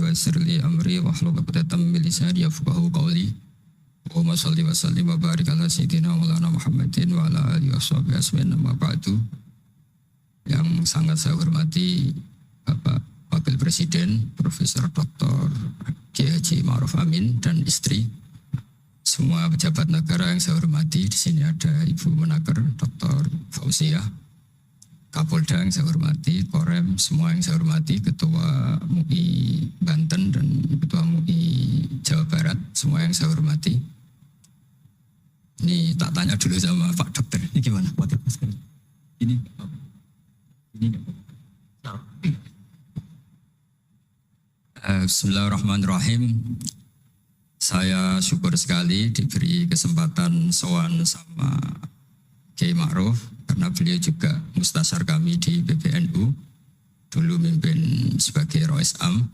yassir li amri wahlul 'uqdatam min lisani yafqahu qawli. Allahumma shalli wa sallim wa barik ala sayyidina Maulana Muhammadin wa ala alihi washabihi asmin amma ba'du. Yang sangat saya hormati Bapak Wakil Presiden Profesor Dr. Kiai Haji Ma'ruf Amin dan istri. Semua pejabat negara yang saya hormati, di sini ada Ibu Menaker Dr. Fauziah, Kapolda yang saya hormati, Korem, semua yang saya hormati, Ketua MUI Banten dan Ketua MUI Jawa Barat, semua yang saya hormati. Ini tak tanya dulu sama Pak Dokter, ini gimana? Ini Bismillahirrahmanirrahim. Saya syukur sekali diberi kesempatan sowan sama Kiai Ma'ruf, karena beliau juga mustasyar kami di PBNU, dulu mimpin sebagai Rois Am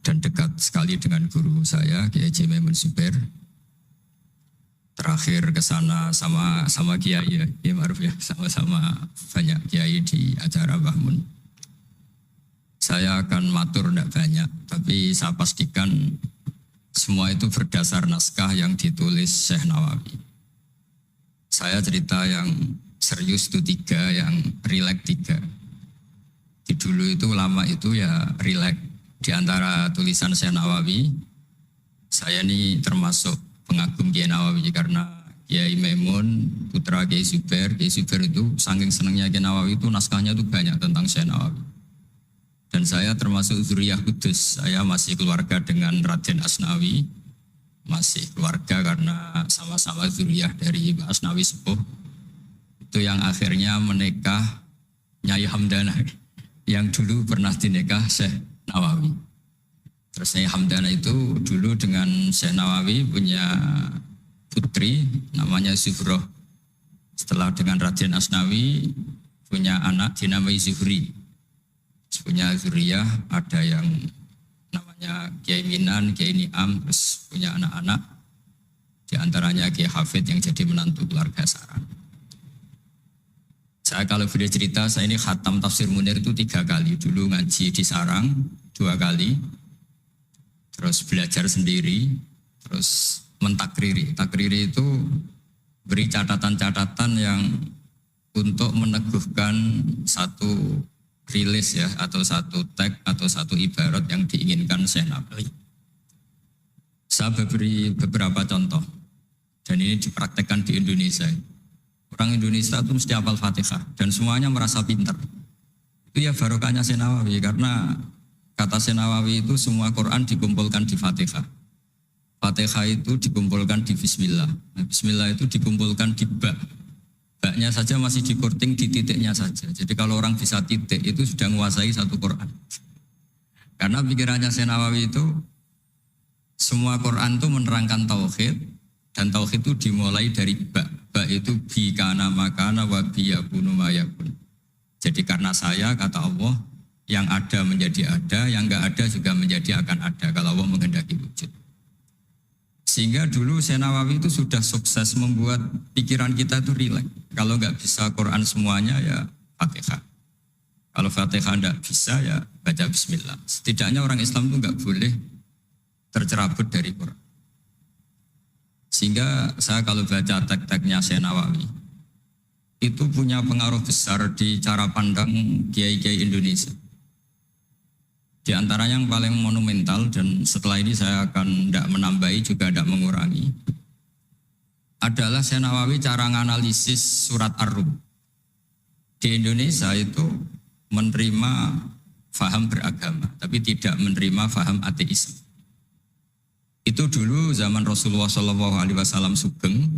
dan dekat sekali dengan guru saya Kiai Haji Maimun Zubair. Terakhir ke sana sama Kiai ya, Kiai Ma'ruf ya, sama-sama banyak Kiai di acara Bahmun. Saya akan matur tidak banyak, tapi saya pastikan semua itu berdasar naskah yang ditulis Syekh Nawawi. Saya cerita yang serius itu 3, yang rileks 3. Di dulu itu lama itu ya rileks. Di antara tulisan Syekh Nawawi, saya ini termasuk pengagum Kiai Nawawi karena Kiai Maimun, putra Kiai Zubair itu saking senangnya Kiai Nawawi itu naskahnya itu banyak tentang Syekh Nawawi. Dan saya termasuk zuriyah kudus, saya masih keluarga dengan Raden Asnawi, masih keluarga karena sama-sama zuriyah dari Mbak Asnawi Sepuh. Itu yang akhirnya menikah Nyai Hamdana, yang dulu pernah dinikah Syekh Nawawi. Terus Nyai Hamdana itu dulu dengan Syekh Nawawi punya putri namanya Zuhroh. Setelah dengan Raden Asnawi punya anak dinamai Zuhri. Punya zuriyah, ada yang namanya Kiai Minan, Kiai Niam, terus punya anak-anak, di antaranya Kiai Hafid yang jadi menantu keluarga Sarang. Saya kalau boleh cerita, saya ini khatam Tafsir Munir itu 3 kali. Dulu ngaji di Sarang 2 kali, terus belajar sendiri, terus mentakriri. Takriri itu beri catatan-catatan yang untuk meneguhkan satu rilis ya, atau satu tag atau satu ibarat yang diinginkan Syekh Nawawi. Saya beri beberapa contoh dan ini dipraktekkan di Indonesia. Orang Indonesia itu mesti hafal Fatihah dan semuanya merasa pintar. Itu ya barokahnya Syekh Nawawi, karena kata Syekh Nawawi itu semua Quran dikumpulkan di Fatihah. Fatihah itu dikumpulkan di Bismillah. Bismillah itu dikumpulkan di Ba. Baknya saja masih dikorting di titiknya saja. Jadi kalau orang bisa titik itu sudah menguasai satu Quran. Karena pikirannya Syekh Nawawi itu semua Quran itu menerangkan tauhid, dan tauhid itu dimulai dari ba. Ba itu bi kana makana wa bi yakunu mayakun. Jadi karena saya, kata Allah, yang ada menjadi ada, yang enggak ada juga menjadi akan ada kalau Allah menghendaki wujud. Sehingga dulu Syekh Nawawi itu sudah sukses membuat pikiran kita itu rileks. Kalau nggak bisa Quran semuanya ya Fatihah. Kalau Fatihah nggak bisa ya baca Bismillah. Setidaknya orang Islam itu nggak boleh tercerabut dari Quran. Sehingga saya kalau baca teks-teksnya Syekh Nawawi itu punya pengaruh besar di cara pandang kiai-kiai Indonesia. Di antaranya yang paling monumental, dan setelah ini saya akan tidak menambahi juga tidak mengurangi, adalah Syekh Nawawi cara menganalisis surat Ar-Rum. Di Indonesia itu menerima faham beragama, tapi tidak menerima faham ateisme. Itu dulu zaman Rasulullah SAW Sugeng,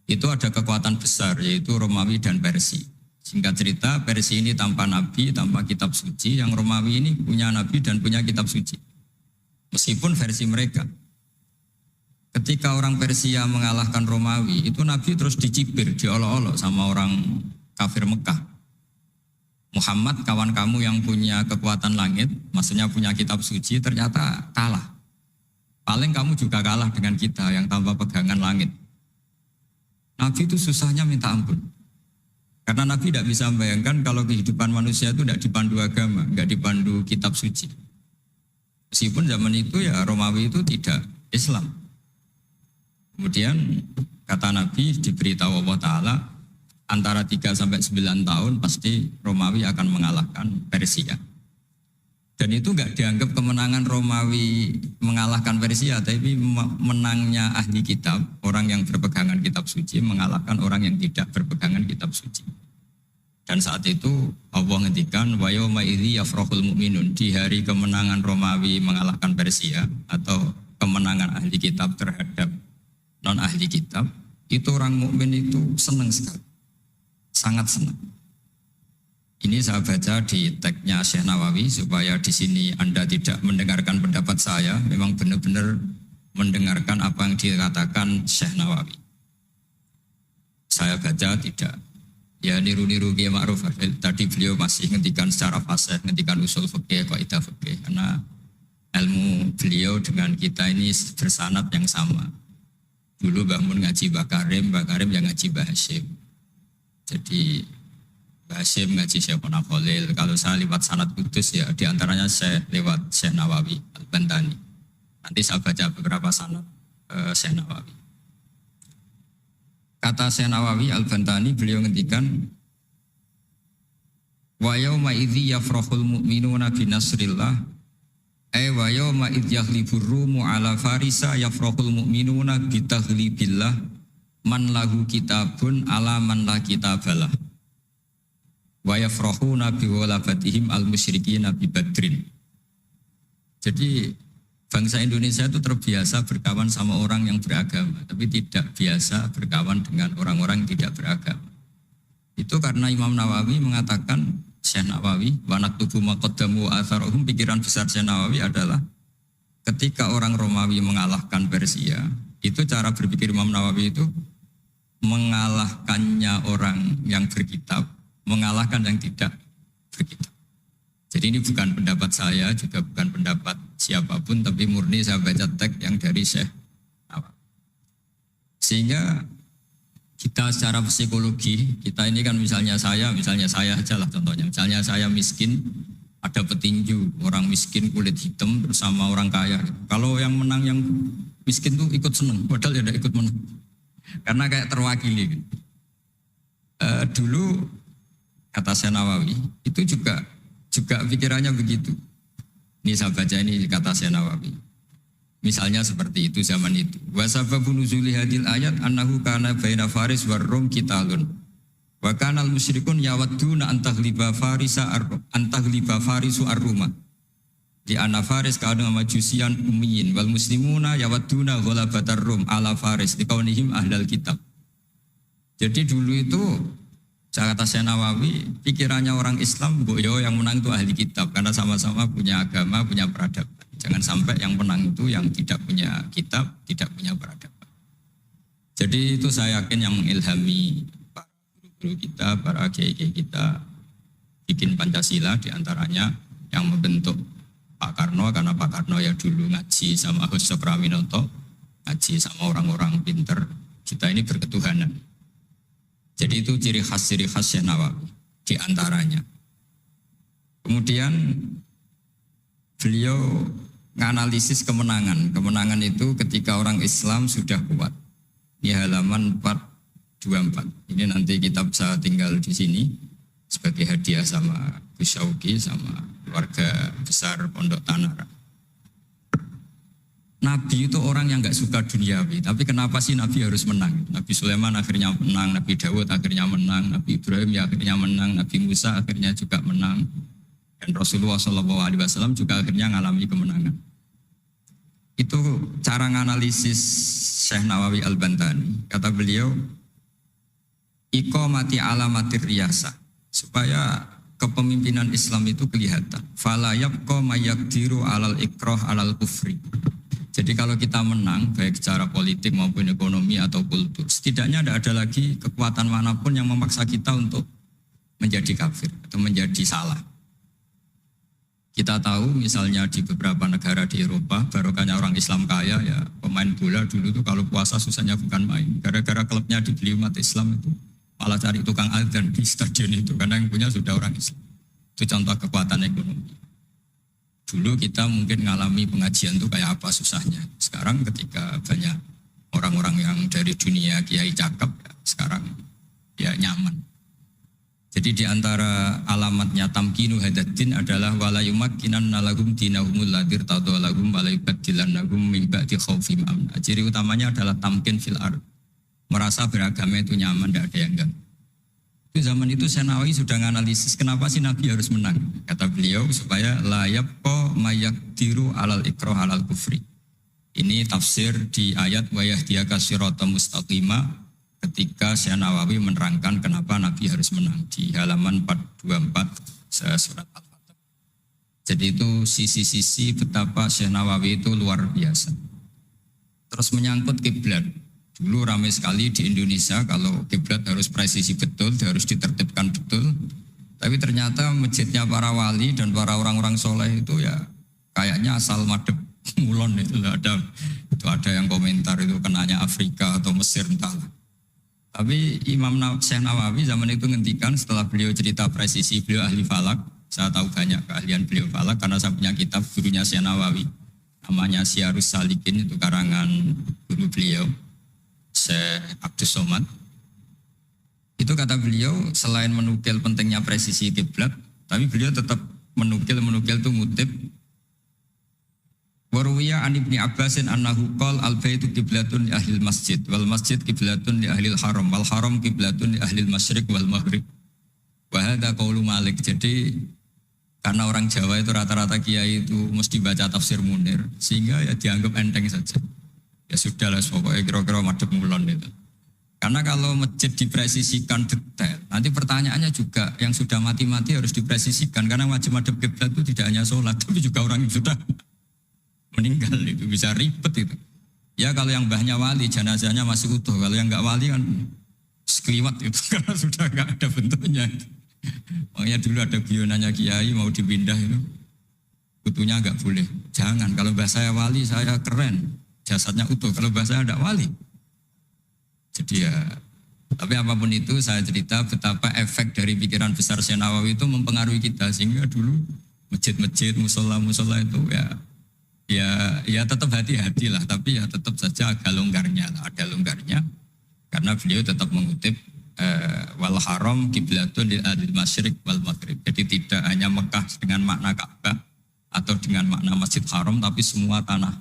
itu ada kekuatan besar, yaitu Romawi dan Persia. Singkat cerita, Persia ini tanpa nabi, tanpa kitab suci, yang Romawi ini punya nabi dan punya kitab suci. Meskipun versi mereka. Ketika orang Persia mengalahkan Romawi, itu nabi terus dicibir, diolok-olok sama orang kafir Mekah. Muhammad, kawan kamu yang punya kekuatan langit, maksudnya punya kitab suci, ternyata kalah. Paling kamu juga kalah dengan kita yang tanpa pegangan langit. Nabi itu susahnya minta ampun. Karena Nabi tidak bisa membayangkan kalau kehidupan manusia itu tidak dipandu agama, tidak dipandu kitab suci. Meskipun zaman itu ya Romawi itu tidak Islam. Kemudian kata Nabi diberitahu Allah Ta'ala antara 3 sampai 9 tahun pasti Romawi akan mengalahkan Persia. Dan itu enggak dianggap kemenangan Romawi mengalahkan Persia, tapi menangnya ahli kitab, orang yang berpegangan kitab suci mengalahkan orang yang tidak berpegangan kitab suci. Dan saat itu Allah ngendikan wa yauma idzi yafrahul mu'minun, di hari kemenangan Romawi mengalahkan Persia atau kemenangan ahli kitab terhadap non ahli kitab, itu orang mukmin itu senang sekali. Sangat senang. Ini saya baca di tagnya Syekh Nawawi supaya di sini Anda tidak mendengarkan pendapat saya, memang benar-benar mendengarkan apa yang dikatakan Syekh Nawawi. Saya baca tidak ya niru-niru Kiai Ma'ruf. Tadi beliau masih ngendikan secara fasih, ngendikan usul fikih, kaidah fikih, karena ilmu beliau dengan kita ini bersanad yang sama. Dulu Mbah Mun ngaji Mbah Karim yang ngaji Mbah Hasyim. Jadi Mbah Hasyim ngaji Syekh Khalil. Kalau saya lewat sanad kudus ya diantaranya saya lewat Syekh Nawawi Al-Bantani. Nanti saya baca beberapa sanad Syekh Nawawi. Kata Syekh Nawawi Al-Bantani, beliau ngendikan wa yauma idzi yafrahul mu'minuna bi nasrillah wa yauma idz yahlibur rumu ala farisa yafrahul mu'minuna bi taghlibillah man lahu kitabun ala man la kitabalah wa yafrahuna bi walabatihim al musyrikin bi badrin. Jadi bangsa Indonesia itu terbiasa berkawan sama orang yang beragama, tapi tidak biasa berkawan dengan orang-orang yang tidak beragama. Itu karena Imam Nawawi mengatakan, Syekh Nawawi, wa naktubu maqaddamu atharuhum, pikiran besar Syekh Nawawi adalah ketika orang Romawi mengalahkan Persia, itu cara berpikir Imam Nawawi itu mengalahkannya orang yang berkitab, mengalahkan yang tidak berkitab. Jadi ini bukan pendapat saya, juga bukan pendapat siapapun, tapi murni saya baca teks yang dari Syekh Nawawi. Sehingga kita secara psikologi, kita ini kan misalnya saya aja lah contohnya. Misalnya saya miskin, ada petinju, orang miskin kulit hitam bersama orang kaya. Kalau yang menang yang miskin tuh ikut seneng, padahal ya tidak ikut menang. Karena kayak terwakili. Dulu kata Syekh Nawawi, itu juga pikirannya begitu. Ini saya baca ini kata Syekh Nawawi. Misalnya seperti itu zaman itu. Wa sababu nuzuli hadil ayat annahu kana baina Faris war Rum qitalun. Wa kana al musyrikun yawadduna antaghliba farisu ar-Ruma. Di anna Faris kana majusian ummiyin wal muslimuna yawadduna ghalabatar Rum ala Faris liqaunihim ahlal kitab. Jadi dulu itu kata Syekh Nawawi, pikirannya orang Islam, boyo yang menang itu ahli kitab karena sama-sama punya agama, punya peradaban. Jangan sampai yang menang itu yang tidak punya kitab, tidak punya peradaban. Jadi itu saya yakin yang mengilhami para guru-guru kita, para kiai-kiai kita bikin Pancasila, diantaranya yang membentuk Pak Karno, karena Pak Karno ya dulu ngaji sama Hussein Praminoto, ngaji sama orang-orang pinter. Kita ini berketuhanan. Jadi itu ciri khas Syekh Nawawi diantaranya. Kemudian beliau menganalisis kemenangan. Kemenangan itu ketika orang Islam sudah kuat. Ini halaman 424. Ini nanti kitab saya tinggal di sini sebagai hadiah sama Gus Syauki sama keluarga besar Pondok Tanara. Nabi itu orang yang nggak suka duniawi, tapi kenapa sih Nabi harus menang? Nabi Sulaiman akhirnya menang, Nabi Dawud akhirnya menang, Nabi Ibrahim ya akhirnya menang, Nabi Musa akhirnya juga menang, dan Rasulullah SAW juga akhirnya mengalami kemenangan. Itu cara menganalisis Syekh Nawawi Al-Bantani. Kata beliau, iqamati alamatir riyasah, supaya kepemimpinan Islam itu kelihatan. Fala yabqa mayaqdiru alal ikrah alal kufri. Jadi kalau kita menang, baik secara politik maupun ekonomi atau kultur, setidaknya tidak ada lagi kekuatan manapun yang memaksa kita untuk menjadi kafir atau menjadi salah. Kita tahu misalnya di beberapa negara di Eropa, barokahnya orang Islam kaya, ya pemain bola dulu tuh kalau puasa susahnya bukan main. Gara-gara klubnya dibeli umat Islam itu, malah cari tukang adzan di stadion itu, karena yang punya sudah orang Islam. Itu contoh kekuatan ekonomi. Dulu kita mungkin ngalami pengajian tuh kayak apa susahnya. Sekarang ketika banyak orang-orang yang dari dunia kiai cakep, ya, sekarang ya nyaman. Jadi di antara alamatnya tamkinu hadatin adalah wala yumakkinanna lahum dinahumul ladir tadawalahum wala yubaddilannahum min ba'di khaufim amna. Ciri utamanya adalah tamkin fil ard. Merasa beragama itu nyaman, tidak ada yang enggak. Itu zaman itu Senawi sudah menganalisis kenapa sih Nabi harus menang. Kata beliau supaya la yabqa mayaqdiru alal ikrah alal kufri. Ini tafsir di ayat wa yahdiyaka siratan mustaqima ketika Syekh Nawawi menerangkan kenapa Nabi harus menang di halaman 424 surat Al-Fatih. Jadi itu sisi-sisi betapa Syekh Nawawi itu luar biasa. Terus menyangkut kiblat. Dulu ramai sekali di Indonesia kalau kiblat harus presisi betul, harus ditertibkan betul. Tapi ternyata masjidnya para wali dan para orang-orang soleh itu ya kayaknya asal madep mulon itu ada yang komentar itu kenanya Afrika atau Mesir entahlah. Tapi Imam Syekh Nawawi zaman itu ngendikan setelah beliau cerita presisi, beliau ahli falak. Saya tahu banyak keahlian beliau falak karena saya punya kitab gurunya Syekh Nawawi. Namanya Syarus Salikin, itu karangan guru beliau, Syekh Abdus Somad. Itu kata beliau selain menukil pentingnya presisi kiblat, tapi beliau tetap menukil itu ngutip Waruwiya an Ibni Abbasin annahu qol al-baitu qiblatun li ahlil masjid wal masjid qiblatun li ahlil haram wal haram qiblatun li ahlil masyriq wal maghrib. Wa hadza qaulu Malik. Jadi karena orang Jawa itu rata-rata kiai itu mesti baca tafsir Munir sehingga ya dianggap enteng saja. Ya sudahlah pokoknya kira-kira madhep mulon itu. Karena kalau masjid dipresisikan detail, nanti pertanyaannya juga yang sudah mati-mati harus dipresisikan karena wajib madhep kiblat itu tidak hanya sholat tapi juga orang yang sudah meninggal itu bisa ribet itu. Ya kalau yang mbahnya wali jenazahnya masih utuh, kalau yang enggak wali kan sekliwat itu karena sudah enggak ada bentuknya. Makanya dulu ada guyonannya kiai mau dipindah itu utuhnya enggak boleh. Jangan, kalau mbah saya wali saya keren, jasadnya utuh. Kalau mbah saya enggak wali. Jadi ya, tapi apapun itu saya cerita betapa efek dari pikiran besar Syekh Nawawi itu mempengaruhi kita sehingga dulu masjid-masjid, musola-musola itu ya tetap hati-hati lah, tapi ya tetap saja agak longgarnya karena beliau tetap mengutip wal haram kiblatun lil adil masyriq wal maghrib. Jadi tidak hanya Mekah dengan makna Ka'bah atau dengan makna Masjid Haram, tapi semua tanah.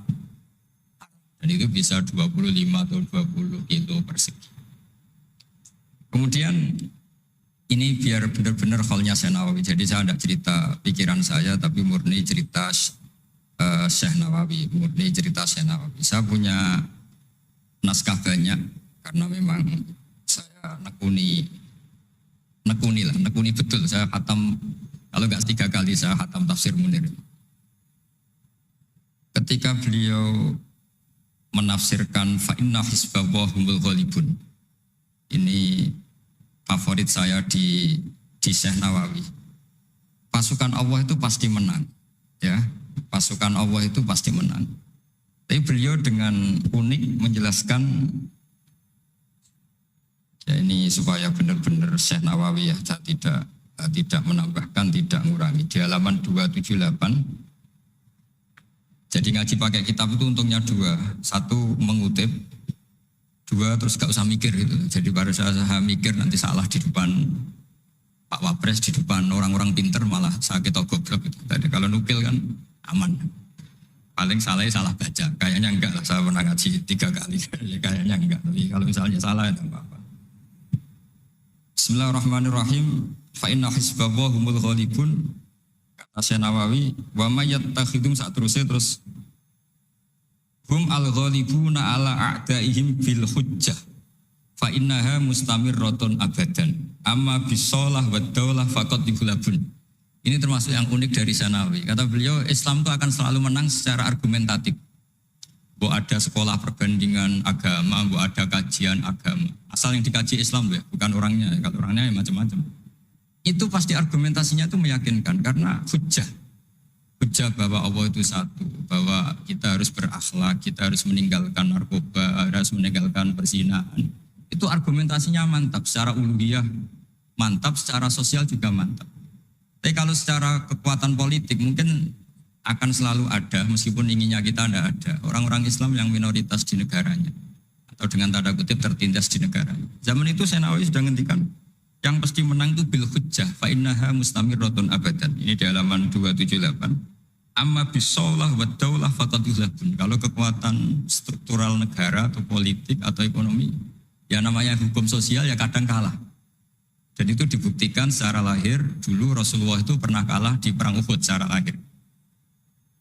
Dan itu bisa 25 atau 20 kilo persegi. Kemudian ini biar benar-benar halnya Syekh Nawawi. Jadi saya tidak cerita pikiran saya, tapi murni cerita Syekh Nawawi, murni cerita Syekh Nawawi. Saya punya naskah banyak karena memang saya nekuni betul. Saya khatam, kalau enggak 3 kali saya khatam tafsir Munir. Ketika beliau menafsirkan fa inna hizballahi humul ghalibun. Ini favorit saya di Syekh Nawawi. Pasukan Allah itu pasti menang, ya. Pasukan Allah itu pasti menang. Tapi beliau dengan unik menjelaskan, ya ini supaya benar-benar Syekh Nawawi ya, saya tidak menambahkan, tidak mengurangi. Di halaman 278. Jadi ngaji pakai kitab itu untungnya 2. 1 mengutip, 2 terus gak usah mikir gitu. Jadi pada saya mikir nanti salah di depan Pak Wapres, di depan orang-orang pinter malah sakit atau goblok gitu. Jadi kalau nukil kan aman. Paling salah baca. Kayaknya enggak lah, saya pernah ngaji 3 kali. Kayaknya enggak, tapi kalau misalnya salah itu apa-apa. Bismillahirrahmanirrahim. Fa inna hizballahi humul ghalibun. Kata Syekh Nawawi, wa may yattakhidum terus hum al-ghalibuna ala a'daihim bil hujjah. Fa innaha mustamirratun abadan. Amma bisolah wa daulah faqad dibulabun. Ini termasuk yang unik dari Syekh Nawawi. Kata beliau, Islam itu akan selalu menang secara argumentatif. Bahwa ada sekolah perbandingan agama, bahwa ada kajian agama. Asal yang dikaji Islam ya, bukan orangnya. Kalau orangnya ya macam-macam. Itu pasti argumentasinya itu meyakinkan karena hujjah bahwa Allah itu satu, bahwa kita harus berakhlak, kita harus meninggalkan narkoba, harus meninggalkan perzinahan. Itu argumentasinya mantap, secara uluhiyah mantap, secara sosial juga mantap. Tapi kalau secara kekuatan politik mungkin akan selalu ada meskipun inginnya kita tidak ada. Orang-orang Islam yang minoritas di negaranya atau dengan tanda kutip tertindas di negaranya. Zaman itu Senawi sudah ngendikan yang pasti menang itu bil hujjah fa innaha mustamirratun abadan. Ini di halaman 278. Amma bisaulah wa daulah faqad yuzlabun. Kalau kekuatan struktural negara atau politik atau ekonomi, ya namanya hukum sosial ya kadang kalah. Dan itu dibuktikan secara lahir. Dulu Rasulullah itu pernah kalah di perang Uhud secara lahir.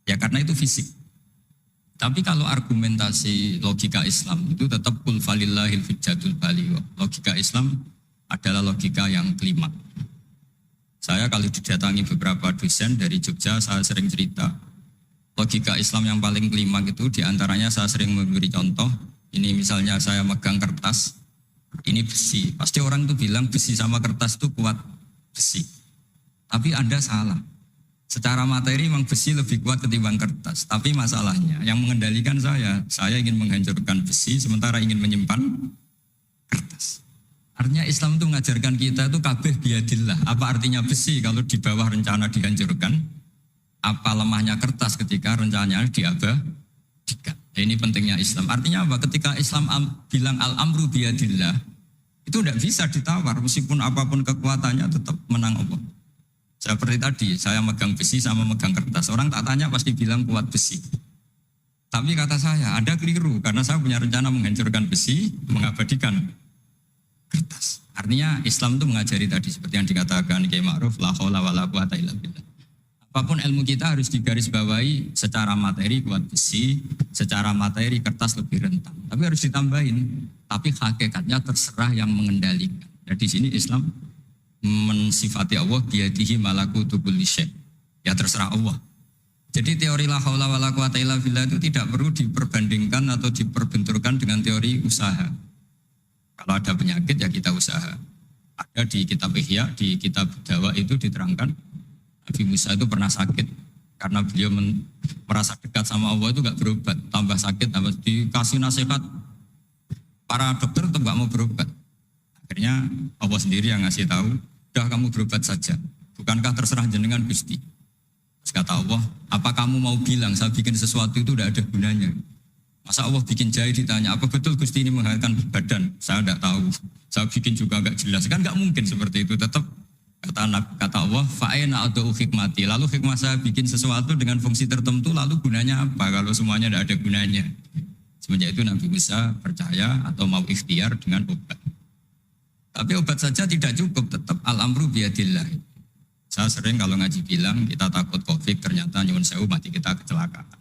Ya karena itu fisik. Tapi kalau argumentasi logika Islam itu tetap kul falillahil hujjatul baligh. Logika Islam adalah logika yang kelima. Saya kalau didatangi beberapa dosen dari Jogja, saya sering cerita logika Islam yang paling kelima itu diantaranya saya sering memberi contoh. Ini misalnya saya megang kertas, ini besi. Pasti orang itu bilang besi sama kertas itu kuat besi. Tapi Anda salah. Secara materi memang besi lebih kuat ketimbang kertas. Tapi masalahnya yang mengendalikan saya ingin menghancurkan besi sementara ingin menyimpan kertas. Artinya Islam itu mengajarkan kita itu kabeh biadillah. Apa artinya besi kalau di bawah rencana dihancurkan? Apa lemahnya kertas ketika rencananya diabadikan? Nah, ini pentingnya Islam. Artinya apa? Ketika Islam bilang al-amru biadillah, itu tidak bisa ditawar. Meskipun apapun kekuatannya tetap menang Allah. Seperti tadi, saya megang besi sama megang kertas. Orang tak tanya pasti bilang kuat besi. Tapi kata saya, Anda keliru. Karena saya punya rencana menghancurkan besi, mengabadikan kertas. Artinya Islam itu mengajari tadi seperti yang dikatakan Kiai Ma'ruf, la haula wala quwata illa billah. Apapun ilmu kita harus digarisbawahi secara materi kuat besi, secara materi kertas lebih rentan. Tapi harus ditambahin. Tapi hakikatnya terserah yang mengendalikan. Dan di sini Islam mensifati Allah biyadihi malakutu kulli syai'. Ya terserah Allah. Jadi teori la haula wala quwata illa billah itu tidak perlu diperbandingkan atau diperbenturkan dengan teori usaha. Kalau ada penyakit ya kita usaha. Ada di kitab Ihya, di kitab Dawa itu diterangkan Nabi Musa itu pernah sakit karena beliau merasa dekat sama Allah itu gak berobat, tambah sakit, tambah dikasih nasihat. Para dokter tetap gak mau berobat. Akhirnya Allah sendiri yang ngasih tahu, udah kamu berobat saja. Bukankah terserah jenengan Gusti? Terus kata Allah, apa kamu mau bilang saya bikin sesuatu itu tidak ada gunanya? Masa Allah bikin jahe ditanya, apa betul Gusti ini menghasilkan badan? Saya tidak tahu. Saya bikin juga enggak jelas. Kan enggak mungkin seperti itu. Tetap kata Allah, fa'aina adu hikmati. Lalu hikmah saya bikin sesuatu dengan fungsi tertentu, lalu gunanya apa? Kalau semuanya tidak ada gunanya. Semenjak itu Nabi Musa percaya atau mau ikhtiar dengan obat. Tapi obat saja tidak cukup, tetap al-amru biadillah. Saya sering kalau ngaji bilang, kita takut COVID, ternyata nyuwun sewu mati kita kecelakaan.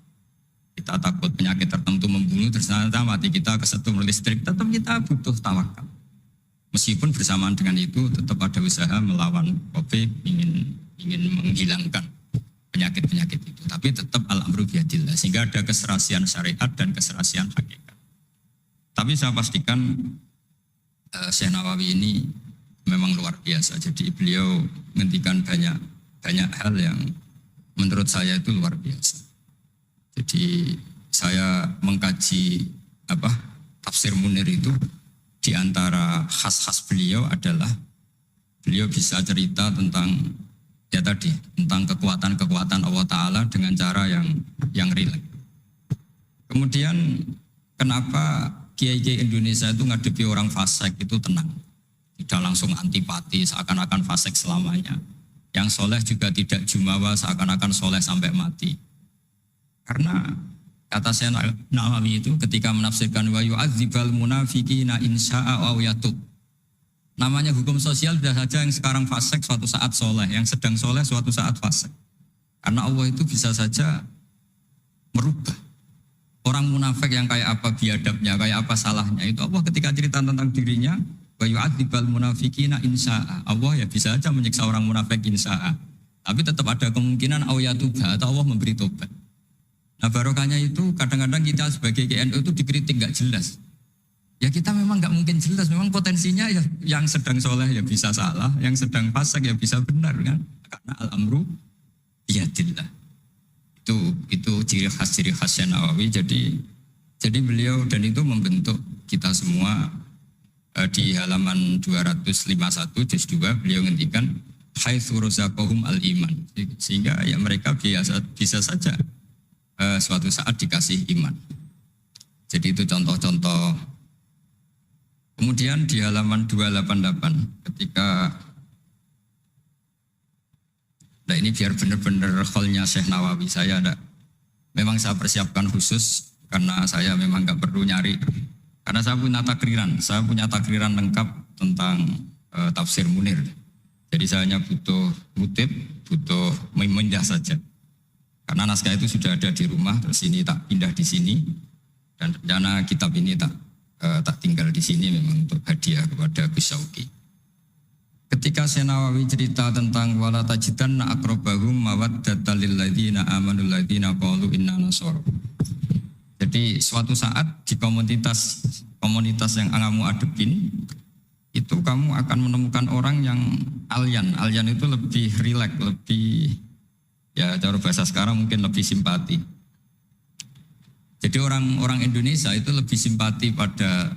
Kita takut penyakit tertentu membunuh, ternyata mati kita kesetrum listrik. Tetap kita butuh tawakal. Meskipun bersamaan dengan itu, tetap ada usaha melawan COVID, ingin menghilangkan penyakit-penyakit itu. Tapi tetap al-amru biadillah, sehingga ada keserasian syariat dan keserasian hakikat. Tapi saya pastikan, Syekh Nawawi ini memang luar biasa. Jadi beliau menghentikan banyak hal yang menurut saya itu luar biasa. Jadi saya mengkaji tafsir Munir itu di antara khas-khas beliau adalah beliau bisa cerita tentang tentang kekuatan-kekuatan Allah Ta'ala dengan cara yang rileks. Kemudian kenapa kiai-kiai Indonesia itu ngadepi orang fasik itu tenang. Tidak langsung antipati seakan-akan fasik selamanya. Yang soleh juga tidak jumawa seakan-akan soleh sampai mati. Karena kata Syekh Nawawi itu ketika menafsirkan wa yu'adzibal munafiqina insya'a aw yatub. Namanya hukum sosial sudah saja yang sekarang fasik suatu saat soleh, yang sedang soleh suatu saat fasik. Karena Allah itu bisa saja merubah. Orang munafik yang kayak apa biadabnya, kayak apa salahnya, itu Allah ketika cerita tentang dirinya, wa yu'adzibal munafiqina insya'a. Allah ya bisa saja menyiksa orang munafik insya'a. Tapi tetap ada kemungkinan awyatuba atau Allah memberi tobat. Nah barokahnya itu kadang-kadang kita sebagai GNU itu dikritik gak jelas. Ya kita memang gak mungkin jelas, memang potensinya ya yang sedang soleh ya bisa salah, yang sedang fasik ya bisa benar kan. Karena al-amru biyadillah. Itu ciri khas Nawawi. Jadi beliau dan itu membentuk kita semua di halaman 251 juz 2 beliau ngendikan haitsu razaqahum al-iman. Sehingga ya mereka bisa saja suatu saat dikasih iman. Jadi itu contoh-contoh. Kemudian di halaman 288 ketika nah ini biar benar-benar kholnya Syekh Nawawi saya ada. Memang saya persiapkan khusus karena saya memang nggak perlu nyari. Karena saya punya takriran lengkap tentang tafsir Munir. Jadi saya hanya butuh kutip, butuh memindah saja. Karena naskah itu sudah ada di rumah, terus ini tak pindah di sini. Dan rencana kitab ini tak tinggal di sini memang untuk hadiah kepada Gus Syauqi. Ketika Syekh Nawawi cerita tentang wala tajidanna aqrabahum mawaddatan lil ladzina amanu ladzina qalu inna nasara. Jadi suatu saat di komunitas yang kamu adepin itu kamu akan menemukan orang yang alyan. Alyan itu lebih rileks, lebih ya cara bahasa sekarang mungkin lebih simpati. Jadi orang Indonesia itu lebih simpati pada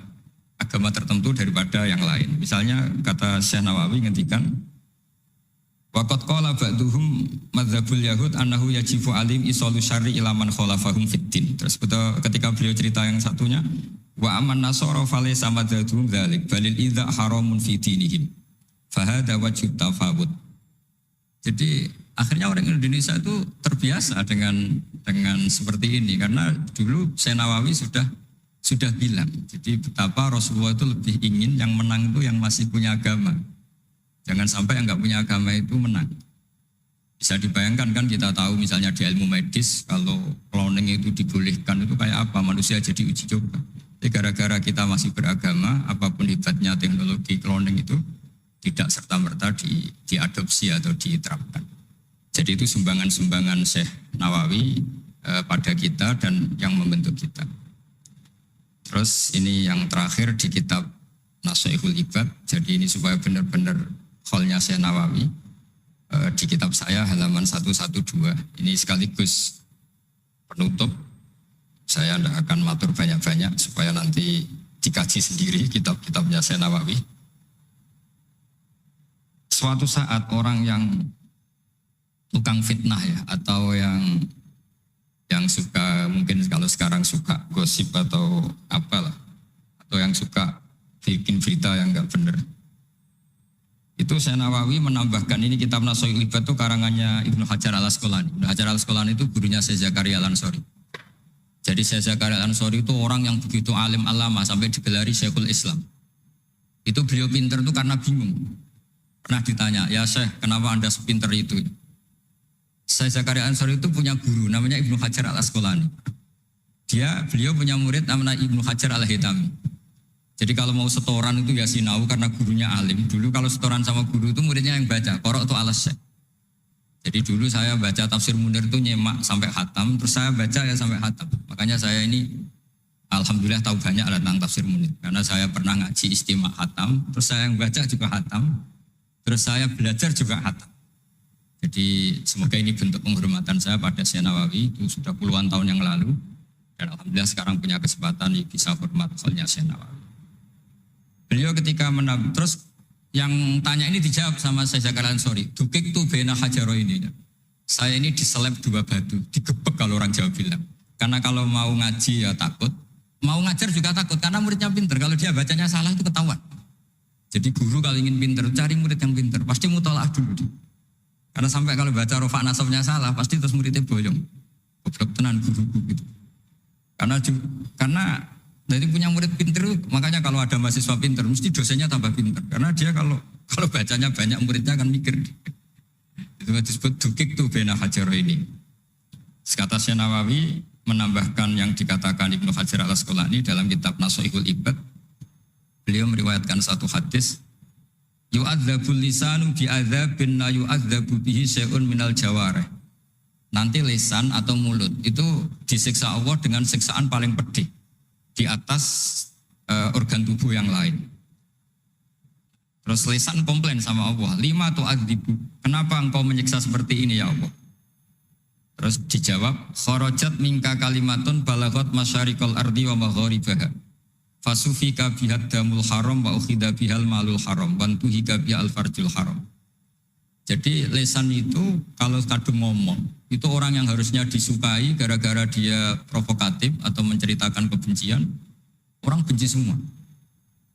agama tertentu daripada yang lain. Misalnya kata Syekh Nawawi ngendikan waqad qala ba'duhum madzhabul yahud annahu yajibu alim isalu syarri ila man khalafahum fiddin. Terus ketika beliau cerita yang satunya wa aman nasara falaysa madzhabum dzalik balil idza haramun fi dinihim fa hadza wajhu tafawut. Jadi akhirnya orang Indonesia itu terbiasa dengan seperti ini karena dulu Syekh Nawawi sudah bilang. Jadi betapa Rasulullah itu lebih ingin yang menang itu yang masih punya agama. Jangan sampai yang nggak punya agama itu menang. Bisa dibayangkan kan kita tahu misalnya di ilmu medis kalau cloning itu dibolehkan itu kayak apa manusia jadi uji coba. Jadi gara-gara kita masih beragama apapun hebatnya teknologi cloning itu tidak serta-merta diadopsi atau diterapkan. Jadi itu sumbangan-sumbangan Syekh Nawawi pada kita dan yang membentuk kita. Terus ini yang terakhir di kitab Nashihul Ibad. Jadi ini supaya benar-benar kholnya Syekh Nawawi di kitab saya halaman 112. Ini sekaligus penutup. Saya tidak akan matur banyak-banyak supaya nanti dikaji sendiri kitab-kitabnya Syekh Nawawi. Suatu saat orang yang tukang fitnah ya atau yang suka mungkin kalau sekarang suka gosip atau apalah atau yang suka bikin berita yang enggak benar. Itu Syekh Nawawi menambahkan ini kitab Nashihul Ibad itu karangannya Ibnu Hajar Al-Asqalani. Ibnu Hajar Al-Asqalani itu gurunya Syekh Zakaria Al-Ansori. Jadi Syekh Zakaria Al-Ansori itu orang yang begitu alim alama sampai digelari Syekhul Islam. Itu beliau pinter itu karena bingung. Pernah ditanya, ya Syekh kenapa Anda sepinter itu? Syekh Zakaria Al-Ansori itu punya guru namanya Ibnu Hajar Al-Asqalani. Beliau punya murid namanya Ibnu Hajar Al-Hitami. Jadi kalau mau setoran itu ya sinau karena gurunya alim. Dulu kalau setoran sama guru itu muridnya yang baca, korok itu alas Syekh. Jadi dulu saya baca tafsir Munir itu nyemak sampai khatam, terus saya baca ya sampai khatam. Makanya saya ini alhamdulillah tahu banyak tentang tafsir Munir. Karena saya pernah ngaji istimak khatam, terus saya yang baca juga khatam, terus saya belajar juga khatam. Jadi semoga ini bentuk penghormatan saya pada Syekh Nawawi, itu sudah puluhan tahun yang lalu. Dan alhamdulillah sekarang punya kesempatan bisa hormat kholnya Syekh Nawawi. Beliau ketika terus yang tanya ini dijawab sama Syekh Zakaria Al-Ansori. Dukik tu bena hajaro ini. Saya ini diseleb 2 batu, digebek kalau orang Jawa bilang. Karena kalau mau ngaji ya takut, mau ngajar juga takut karena muridnya pinter. Kalau dia bacanya salah itu ketahuan. Jadi guru kalau ingin pinter cari murid yang pinter, pasti mutolaah dulu. Karena sampai kalau baca rofa nasabnya salah, pasti terus muridnya boyong. Goblok tenan guruku gitu. Karena dari punya murid pinter, makanya kalau ada mahasiswa pinter, mesti dosennya tambah pinter. Karena dia kalau bacanya banyak, muridnya akan mikir. Itu disebut dukik tuh bena hajaro ini. Kata Syekh Nawawi menambahkan yang dikatakan Ibnu Hajar Al-Asqalani dalam kitab Nashihul Ibad. Beliau meriwayatkan satu hadis. Yu'adzabul lisanu bi'adzabin la yu'adzabu bihi syai'un minal jawarih. Nanti lisan atau mulut itu disiksa Allah dengan siksaan paling pedih di atas organ tubuh yang lain. Terus lisan komplain sama Allah, 5 tu'adzibu, kenapa engkau menyiksa seperti ini ya Allah? Terus dijawab, kharajat minka kalimatun balaghat masyariqal ardi wa magharibaha. Fasufika bihad damul haram wa ukhida bihal malul haram wa tuhika bihal farjul haram. Jadi lesan itu kalau kadung ngomong, itu orang yang harusnya disukai gara-gara dia provokatif atau menceritakan kebencian, orang benci semua.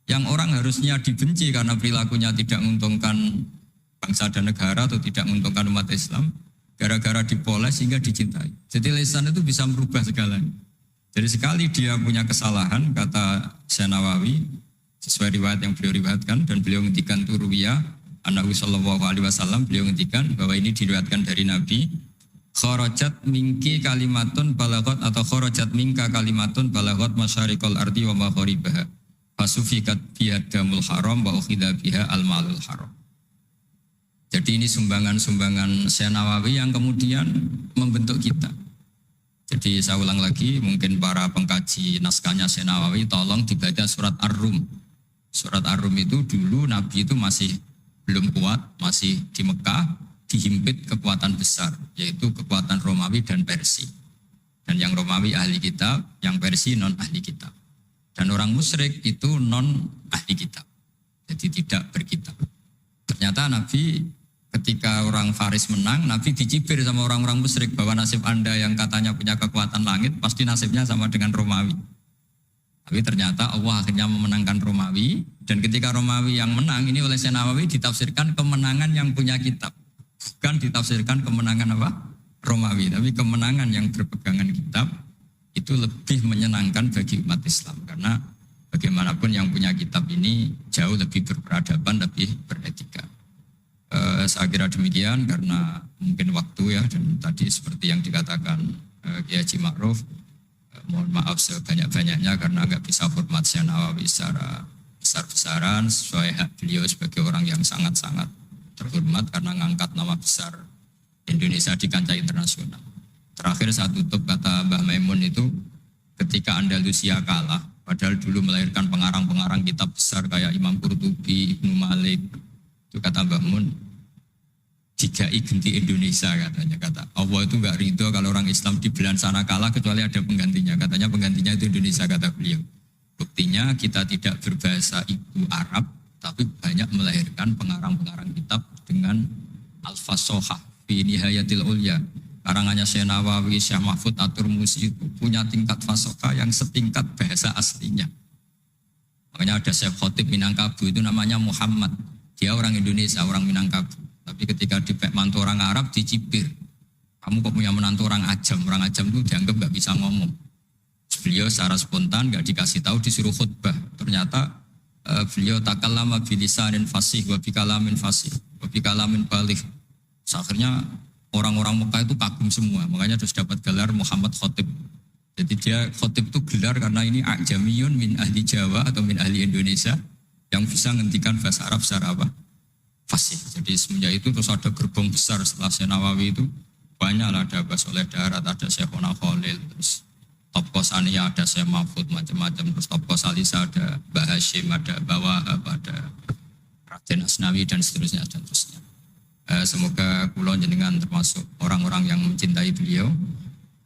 Yang orang harusnya dibenci karena perilakunya tidak menguntungkan bangsa dan negara atau tidak menguntungkan umat Islam, gara-gara dipoles sehingga dicintai. Jadi lisan itu bisa merubah segalanya. Jadi sekali dia punya kesalahan, kata Syekh Nawawi, sesuai riwayat yang beliau riwayatkan, dan beliau ngendikan turuwiyah, Nabi sallallahu alaihi wasallam, beliau ngendikan bahwa ini diriwayatkan dari Nabi, kharajat minki kalimatun balagot atau kharajat minka kalimatun balagot masyariqal ardi wa magharibaha. Fasufikat bihadamul haram wa ukhidha biha al-malul haram. Jadi ini sumbangan-sumbangan Syekh Nawawi yang kemudian membentuk kita. Jadi saya ulang lagi, mungkin para pengkaji naskahnya Syekh Nawawi tolong dibaca surat Ar-Rum. Surat Ar-Rum itu dulu Nabi itu masih belum kuat, masih di Mekah, dihimpit kekuatan besar, yaitu kekuatan Romawi dan Persia. Dan yang Romawi ahli kitab, yang Persia non ahli kitab. Dan orang musyrik itu non ahli kitab, jadi tidak berkitab. Ternyata Nabi ketika orang Faris menang, Nabi dicibir sama orang-orang musyrik bahwa nasib anda yang katanya punya kekuatan langit, pasti nasibnya sama dengan Romawi. Tapi ternyata Allah akhirnya memenangkan Romawi, dan ketika Romawi yang menang, ini oleh Syekh Nawawi ditafsirkan kemenangan yang punya kitab. Bukan ditafsirkan kemenangan apa? Romawi, tapi kemenangan yang berpegangan kitab. Itu lebih menyenangkan bagi umat Islam karena bagaimanapun yang punya kitab ini jauh lebih berperadaban, lebih beretika. Saya kira demikian karena mungkin waktu ya, dan tadi seperti yang dikatakan Kiai Haji Ma'ruf, mohon maaf sebanyak-banyaknya karena nggak bisa hormat Syekh Nawawi secara besar-besaran sesuai hak beliau sebagai orang yang sangat-sangat terhormat karena ngangkat nama besar Indonesia di kancah internasional. Terakhir saya tutup kata Mbah Maimun itu, ketika Andalusia kalah, padahal dulu melahirkan pengarang-pengarang kitab besar kayak Imam Qurtubi, Ibnu Malik, itu kata Mbah Mun, digai genti Indonesia katanya. Kata Allah itu enggak ridho kalau orang Islam di belahan sana kalah kecuali ada penggantinya. Katanya penggantinya itu Indonesia, kata beliau. Buktinya kita tidak berbahasa ibu Arab, tapi banyak melahirkan pengarang-pengarang kitab dengan al-fasohah fi nihayatil ulya. Karangannya Syekh Nawawi, Syekh Mahfud At-Turmusi itu punya tingkat fasohah yang setingkat bahasa aslinya. Makanya ada Syekh Khotib Minangkabau itu namanya Muhammad. Dia orang Indonesia, orang Minangkabau. Tapi ketika dipek mantu orang Arab dicibir. Kamu kok punya menantu orang Ajam? Orang Ajam itu dianggap gak bisa ngomong. Beliau secara spontan gak dikasih tahu, disuruh khutbah. Ternyata beliau takallama bilisanin fasih wa bikalamin fasih wa bikalamin baligh. Akhirnya orang-orang Mekah itu kagum semua, makanya terus dapat gelar Muhammad Khotib. Jadi dia Khotib itu gelar karena ini ajamiyun min ahli Jawa atau min ahli Indonesia yang bisa ngendikan bahasa Arab secara apa? Fasih. Jadi semenjak itu terus ada gerbong besar setelah Syekh Nawawi itu banyak lah, ada Mbah Soleh Darat, ada Syekh Ona Khalil, terus Top Kosaniyah ada Syekh Mahfud, macam-macam, terus Top Kosalisa ada Mbah Hashim, ada Mbah Wahab, ada Raden Asnawi dan seterusnya dan seterusnya. Semoga kula jenengan termasuk orang-orang yang mencintai beliau,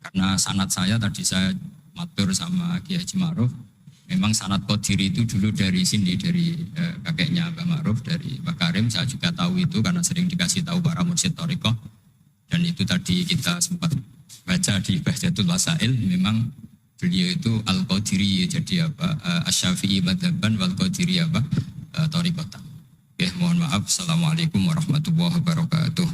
karena sanad saya tadi saya matur sama Kiai Haji Ma'ruf, memang sanad Qadiri itu dulu dari sini, dari kakeknya Mbah Ma'ruf, dari Mbah Karim. Saya juga tahu itu karena sering dikasih tahu para mursyid thariqah, dan itu tadi kita sempat baca di Bahjatul Wasail, memang beliau itu Al-Qadiri, jadi apa Asy-Syafi'i madzhaban wal Qadiri apa thariqatan. Mohon maaf. Assalamualaikum warahmatullahi wabarakatuh.